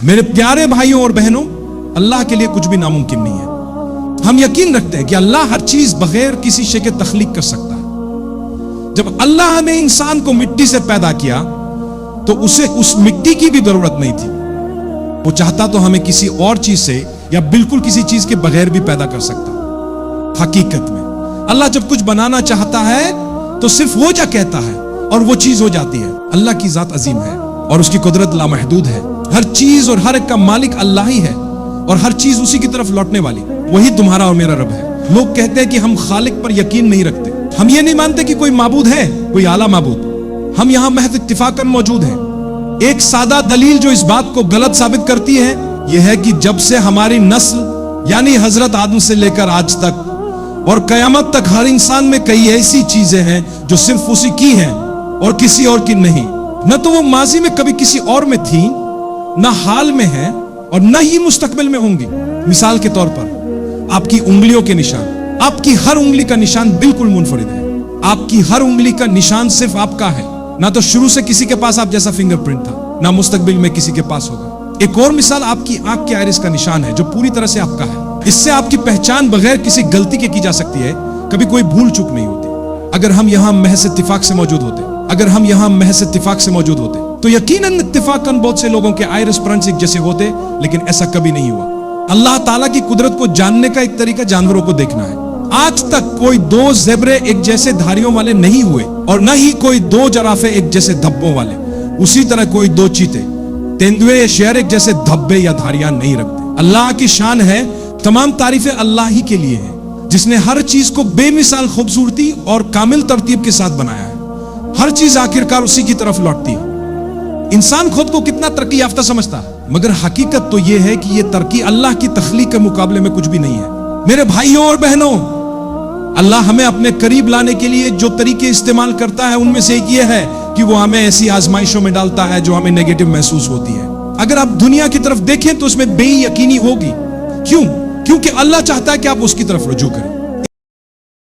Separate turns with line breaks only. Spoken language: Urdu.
میرے پیارے بھائیوں اور بہنوں، اللہ کے لیے کچھ بھی ناممکن نہیں ہے۔ ہم یقین رکھتے ہیں کہ اللہ ہر چیز بغیر کسی شے کے تخلیق کر سکتا ہے۔ جب اللہ نے انسان کو مٹی سے پیدا کیا تو اسے اس مٹی کی بھی ضرورت نہیں تھی۔ وہ چاہتا تو ہمیں کسی اور چیز سے یا بالکل کسی چیز کے بغیر بھی پیدا کر سکتا۔ حقیقت میں اللہ جب کچھ بنانا چاہتا ہے تو صرف وہ جا کہتا ہے اور وہ چیز ہو جاتی ہے۔ اللہ کی ذات عظیم ہے اور اس کی قدرت لامحدود ہے۔ ہر چیز اور ہر ایک کا مالک اللہ ہی ہے اور ہر چیز اسی کی طرف لوٹنے والی، وہی تمہارا اور میرا رب ہے۔ لوگ کہتے ہیں کہ ہم خالق پر یقین نہیں رکھتے، ہم یہ نہیں مانتے کہ کوئی معبود ہے، کوئی اعلیٰ معبود۔ ہم یہاں محض اتفاقاً موجود ہیں۔ ایک سادہ دلیل جو اس بات کو غلط ثابت کرتی ہے یہ ہے کہ جب سے ہماری نسل یعنی حضرت آدم سے لے کر آج تک اور قیامت تک ہر انسان میں کئی ایسی چیزیں ہیں جو صرف اسی کی ہیں اور کسی اور کی نہیں۔ نہ تو وہ ماضی میں کبھی کسی اور میں تھی، نہ حال میں ہے اور نہ ہی مستقبل میں ہوں گی۔ مثال کے طور پر آپ کی انگلیوں کے نشان، آپ کی ہر انگلی کا نشان بالکل منفرد ہے۔ آپ کی ہر انگلی کا نشان صرف آپ کا ہے، نہ تو شروع سے کسی کے پاس آپ جیسا فنگر پرنٹ تھا، نہ مستقبل میں کسی کے پاس ہوگا۔ ایک اور مثال آپ کی آنکھ کے آئرس کا نشان ہے جو پوری طرح سے آپ کا ہے۔ اس سے آپ کی پہچان بغیر کسی غلطی کے کی جا سکتی ہے، کبھی کوئی بھول چوک نہیں ہوتی۔ اگر ہم یہاں محض اتفاق سے موجود ہوتے تو یقیناً اتفاقاً بہت سے لوگوں کے آئرس پرنٹس ایک جیسے ہوتے، لیکن ایسا کبھی نہیں ہوا۔ اللہ تعالیٰ کی قدرت کو جاننے کا ایک طریقہ جانوروں کو دیکھنا ہے۔ آج تک کوئی دو زیبرے ایک جیسے دھاریوں والے نہیں ہوئے اور نہ ہی کوئی دو جرافے ایک جیسے دھبوں والے۔ اسی طرح کوئی دو چیتے، تیندوے یا شیر ایک جیسے دھبے یا دھاریاں نہیں رکھتے۔ اللہ کی شان ہے، تمام تعریفیں اللہ ہی کے لیے ہیں جس نے ہر چیز کو بے مثال خوبصورتی اور کامل ترتیب کے ساتھ بنایا ہے۔ ہر چیز آخرکار اسی کی طرف لوٹتی ہے۔ انسان خود کو کتنا ترقی یافتہ سمجھتا ہے، مگر حقیقت تو یہ ہے کہ یہ ترقی اللہ کی تخلیق کے مقابلے میں کچھ بھی نہیں ہے۔ میرے بھائیوں اور بہنوں، اللہ ہمیں اپنے قریب لانے کے لیے جو طریقے استعمال کرتا ہے ان میں سے ایک یہ ہے کہ وہ ہمیں ایسی آزمائشوں میں ڈالتا ہے جو ہمیں نیگیٹو محسوس ہوتی ہے۔ اگر آپ دنیا کی طرف دیکھیں تو اس میں بے یقینی ہوگی۔ کیوں؟ کیونکہ اللہ چاہتا ہے کہ آپ اس کی طرف رجوع کریں۔